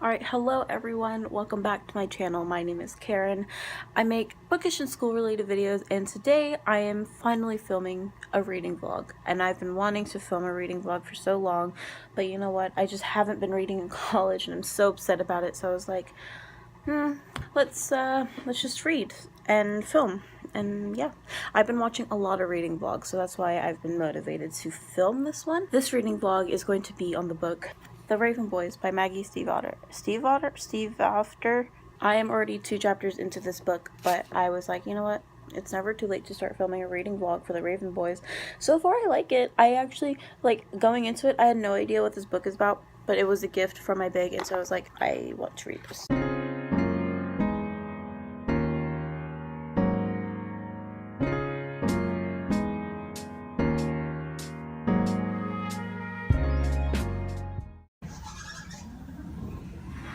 Alright, hello everyone, welcome back to my channel. My name is Karen. I make bookish and school related videos, and today I am finally filming a reading vlog. And I've been wanting to film a reading vlog for so long, but you know what, I just haven't been reading in college and I'm so upset about it, so I was like, let's just read and film. And yeah, I've been watching a lot of reading vlogs, so that's why I've been motivated to film this one. This reading vlog is going to be on the book The Raven Boys by Maggie Stievater. Stievater? I am already 2 chapters into this book, but I was like, you know what? It's never too late to start filming a reading vlog for The Raven Boys. So far, I like it. I actually, going into it, I had no idea what this book is about, but it was a gift from my big, and so I was like, I want to read this.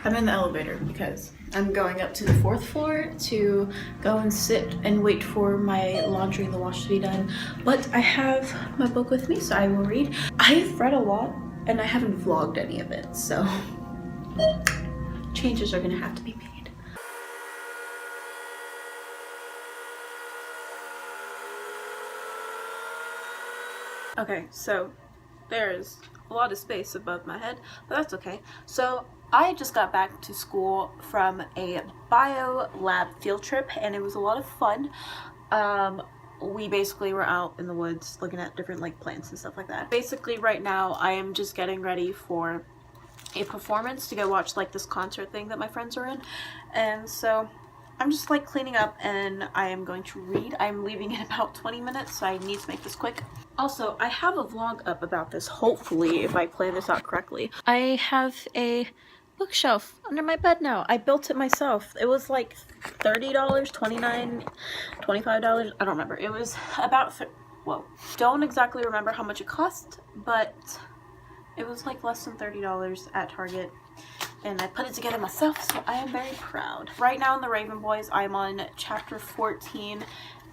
I'm in the elevator because I'm going up to the 4th floor to go and sit and wait for my laundry in the wash to be done. But I have my book with me, so I will read. I've read a lot and I haven't vlogged any of it, so changes are gonna have to be made. Okay, so there's a lot of space above my head, but that's okay. So I just got back to school from a bio lab field trip and it was a lot of fun. We basically were out in the woods looking at different plants and stuff like that. Basically right now I am just getting ready for a performance to go watch this concert thing that my friends are in, and so I'm just cleaning up and I am going to read. I'm leaving in about 20 minutes, so I need to make this quick. Also, I have a vlog up about this, hopefully, if I plan this out correctly. I have a bookshelf under my bed now. I built it myself. It was like $30, $29, $25, I don't remember. It was about, whoa. Don't exactly remember how much it cost, but it was less than $30 at Target. And I put it together myself, so I am very proud. Right now in The Raven Boys, I'm on chapter 14,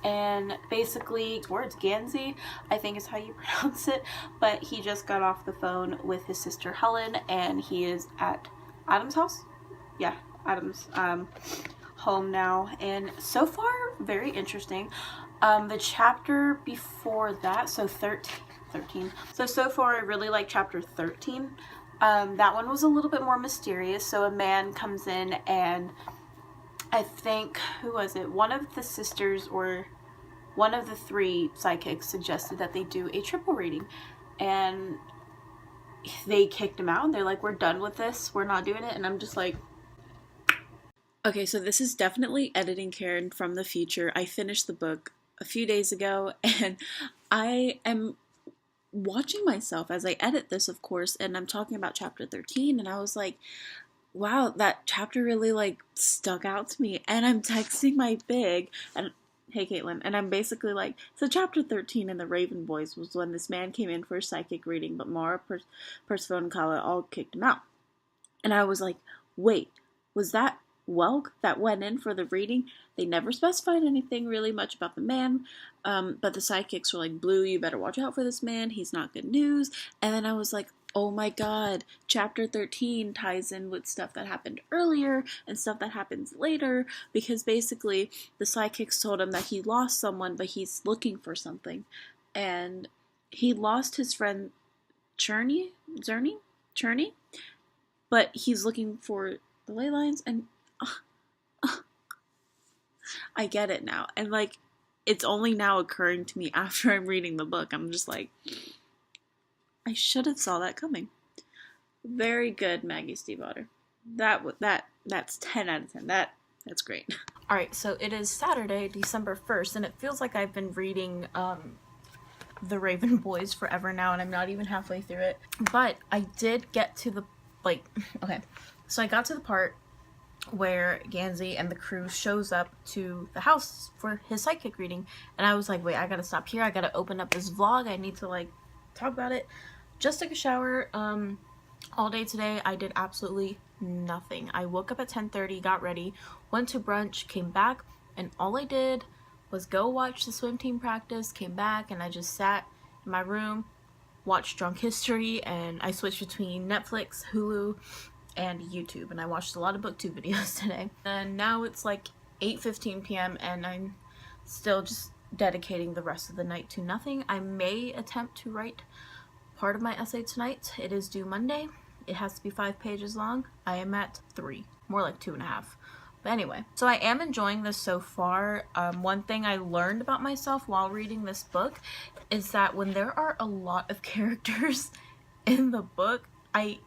and basically, words, Gansey, I think is how you pronounce it, but he just got off the phone with his sister Helen, and he is at Adam's house? Yeah, Adam's home now, and so far, very interesting. The chapter before that, so 13. So far I really like chapter 13. That one was a little bit more mysterious. So a man comes in and I think, who was it? One of the sisters or one of the 3 psychics suggested that they do a triple reading, and they kicked him out. They're like, we're done with this. We're not doing it. And I'm just like, okay, so this is definitely editing Karen from the future. I finished the book a few days ago and I am watching myself as I edit this, of course, and I'm talking about chapter 13, and I was like, wow, that chapter really stuck out to me. And I'm texting my big, and hey Caitlin, and I'm basically like, so chapter 13 in The Raven Boys was when this man came in for a psychic reading, but Mara, Percival, and Kala all kicked him out. And I was like, wait, was that Welk that went in for the reading? They never specified anything really much about the man, but the psychics were like, Blue, you better watch out for this man, he's not good news. And then I was like, oh my god, chapter 13 ties in with stuff that happened earlier and stuff that happens later, because basically the psychics told him that he lost someone, but he's looking for something. And he lost his friend Churney, but he's looking for the ley lines, and I get it now. And it's only now occurring to me after I'm reading the book. I'm just like, I should have saw that coming. Very good, Maggie Stievater. That's 10 out of 10. That's great. Alright, so it is Saturday, December 1st, and it feels like I've been reading The Raven Boys forever now, and I'm not even halfway through it. But I did get to the, okay. So I got to the part where Gansey and the crew shows up to the house for his psychic reading, and I was like, wait, I gotta stop here, I gotta open up this vlog, I need to talk about it. Just took a shower. All day today I did absolutely nothing. I woke up at 10:30, got ready, went to brunch, came back, and all I did was go watch the swim team practice, came back, and I just sat in my room, watched Drunk History, and I switched between Netflix, Hulu, and YouTube, and I watched a lot of booktube videos today. And now it's like 8:15 p.m. and I'm still just dedicating the rest of the night to nothing. I may attempt to write part of my essay tonight. It is due Monday. It has to be 5 pages long. I am at 3, more like 2.5. But anyway, so I am enjoying this so far. One thing I learned about myself while reading this book is that when there are a lot of characters in the book, I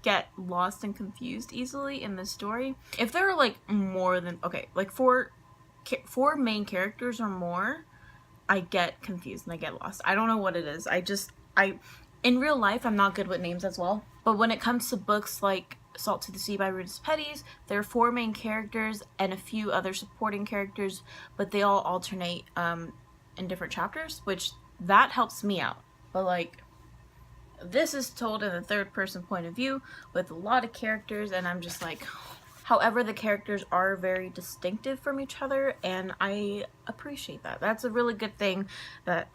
get lost and confused easily in the story. If there are like more than, okay, like four main characters or more, I get confused and I get lost. I don't know what it is. In real life, I'm not good with names as well. But when it comes to books like Salt to the Sea by Rudis Petties, there are 4 main characters and a few other supporting characters, but they all alternate in different chapters, which that helps me out. But like, this is told in the 3rd person point of view with a lot of characters, and I'm just like, however, the characters are very distinctive from each other, and I appreciate that. That's a really good thing that,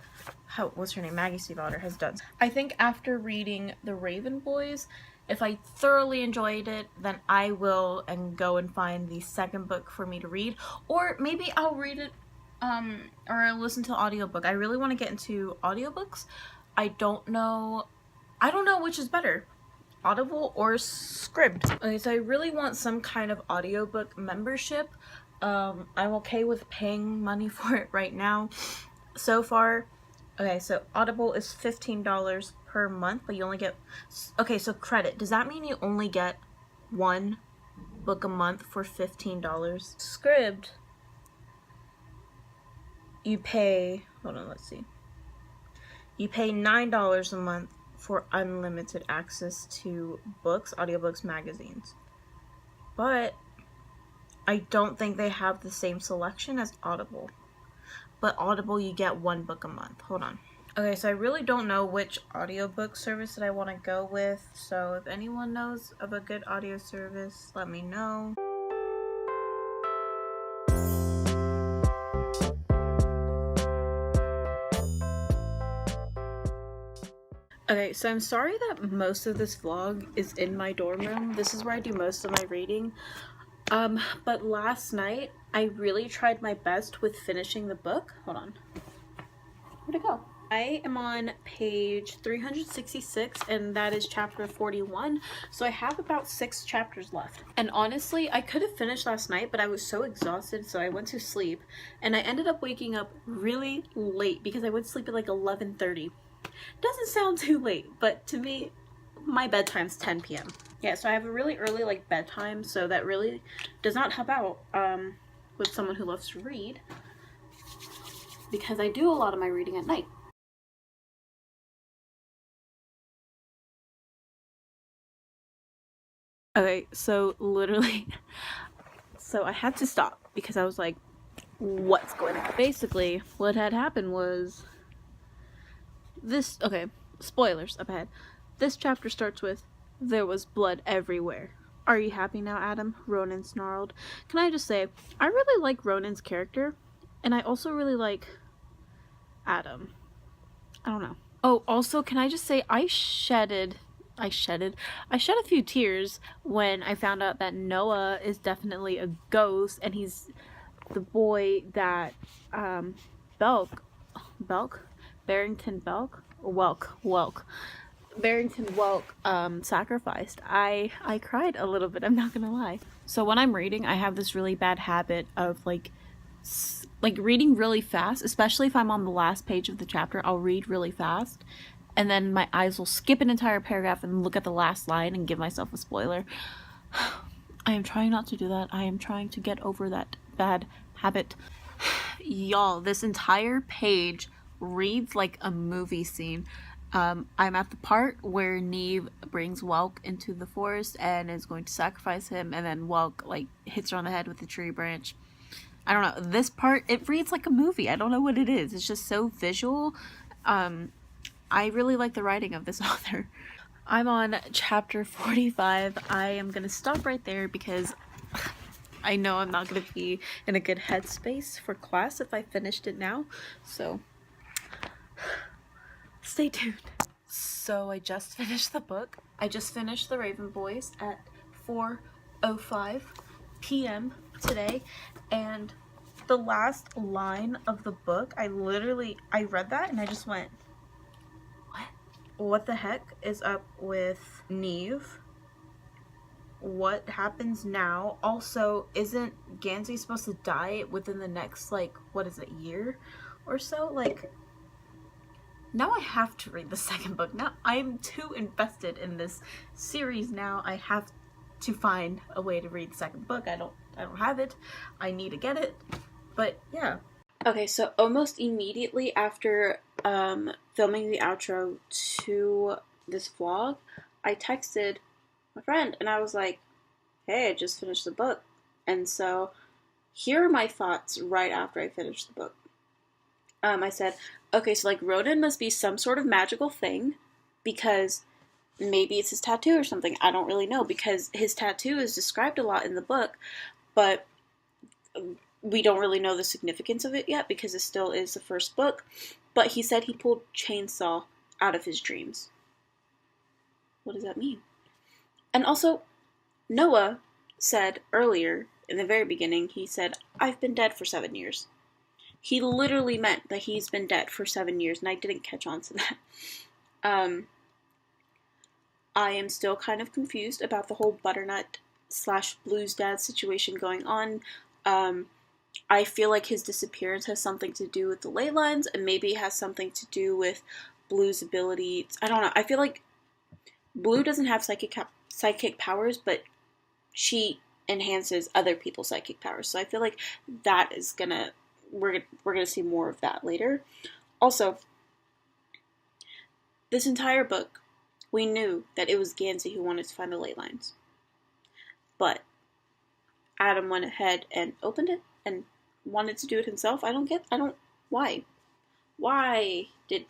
what's her name, Maggie Stievater has done. I think after reading The Raven Boys, if I thoroughly enjoyed it, then I will go and find the 2nd book for me to read, or maybe I'll read it or listen to audiobook. I really want to get into audiobooks. I don't know which is better, Audible or Scribd. Okay, so I really want some kind of audiobook membership. I'm okay with paying money for it right now. So far, okay, so Audible is $15 per month, but you only get, okay, so credit. Does that mean you only get 1 book a month for $15? Scribd, you pay, hold on, let's see. You pay $9 a month for unlimited access to books, audiobooks, magazines. But I don't think they have the same selection as Audible. But Audible, you get 1 book a month. Hold on. Okay, so I really don't know which audiobook service that I want to go with. So if anyone knows of a good audio service, let me know. Okay, so I'm sorry that most of this vlog is in my dorm room. This is where I do most of my reading. But last night, I really tried my best with finishing the book. Hold on. Where'd it go? I am on page 366, and that is chapter 41. So I have about 6 chapters left. And honestly, I could have finished last night, but I was so exhausted, so I went to sleep. And I ended up waking up really late because I went to sleep at like 11:30. Doesn't sound too late, but to me, my bedtime's 10 p.m. Yeah, so I have a really early like bedtime, so that really does not help out with someone who loves to read, because I do a lot of my reading at night. Okay, so literally, so I had to stop because I was like, what's going on? Basically, what had happened was this, okay, spoilers up ahead. This chapter starts with, "There was blood everywhere. Are you happy now, Adam?" Ronan snarled. Can I just say, I really like Ronan's character, and I also really like Adam. I don't know. Oh, also, can I just say, I shed a few tears when I found out that Noah is definitely a ghost, and he's the boy that Barrington Welk sacrificed. I cried a little bit, I'm not gonna lie. So when I'm reading, I have this really bad habit of like reading really fast, especially if I'm on the last page of the chapter. I'll read really fast, and then my eyes will skip an entire paragraph and look at the last line and give myself a spoiler. I am trying not to do that. I am trying to get over that bad habit. Y'all, this entire page reads like a movie scene. I'm at the part where Neve brings Welk into the forest and is going to sacrifice him, and then Welk like hits her on the head with a tree branch. I don't know, this part, it reads like a movie. I don't know what it is. It's just so visual. I really like the writing of this author. I'm on chapter 45. I am gonna stop right there because I know I'm not gonna be in a good headspace for class if I finished it now. So stay tuned. So I just finished the book. I just finished The Raven Boys at 4:05 p.m. today, and the last line of the book, I read that and I just went, what the heck is up with Neve? What happens now? Also, isn't Gansey supposed to die within the next, like, what is it, year or so? Like, now I have to read the second book. Now I'm too invested in this series now. I have to find a way to read the second book. I don't have it. I need to get it. But yeah. Okay, so almost immediately after filming the outro to this vlog, I texted my friend and I was like, hey, I just finished the book. And so here are my thoughts right after I finished the book. I said, okay, so like Ronan must be some sort of magical thing, because maybe it's his tattoo or something. I don't really know, because his tattoo is described a lot in the book, but we don't really know the significance of it yet because it still is the first book. But he said he pulled Chainsaw out of his dreams. What does that mean? And also, Noah said earlier, in the very beginning, he said, I've been dead for 7 years. He literally meant that he's been dead for 7 years, and I didn't catch on to that. I am still kind of confused about the whole Butternut / Blue's dad situation going on. I feel like his disappearance has something to do with the ley lines, and maybe it has something to do with Blue's ability. I don't know. I feel like Blue doesn't have psychic powers, but she enhances other people's psychic powers. So I feel like that is we're gonna see more of that later. Also, this entire book, we knew that it was Gansey who wanted to find the ley lines. But Adam went ahead and opened it and wanted to do it himself. Why?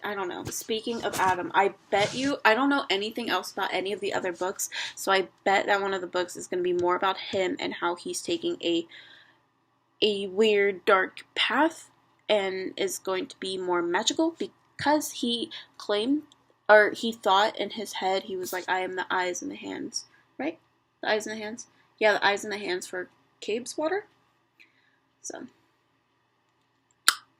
I don't know. Speaking of Adam, I bet you, I don't know anything else about any of the other books, so I bet that one of the books is going to be more about him and how he's taking a weird, dark path and is going to be more magical, because he claimed, or he thought in his head, he was like, I am the eyes and the hands, right? The eyes and the hands? Yeah, the eyes and the hands for Cabe's water. So.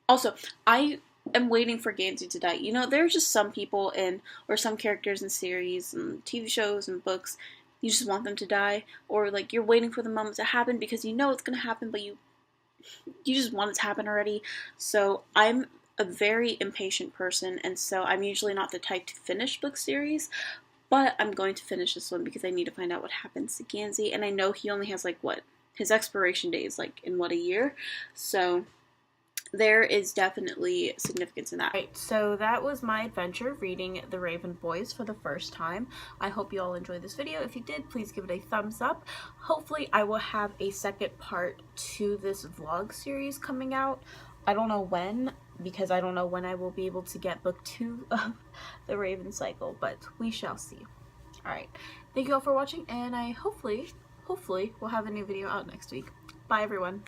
Also, I am waiting for Gansey to die. You know, there are just some people or some characters in series and TV shows and books, you just want them to die, or like you're waiting for the moment to happen because you know it's going to happen, but you just want it to happen already. So I'm a very impatient person, and so I'm usually not the type to finish book series, but I'm going to finish this one because I need to find out what happens to Gansey, and I know he only has, like, his expiration date is, like, in, a year, so there is definitely significance in that. Right, so that was my adventure reading The Raven Boys for the first time. I hope you all enjoyed this video. If you did, please give it a thumbs up. Hopefully I will have a second part to this vlog series coming out. I don't know when, because I don't know when I will be able to get book 2 of The Raven Cycle, but we shall see. Alright, thank you all for watching, and I hopefully will have a new video out next week. Bye everyone.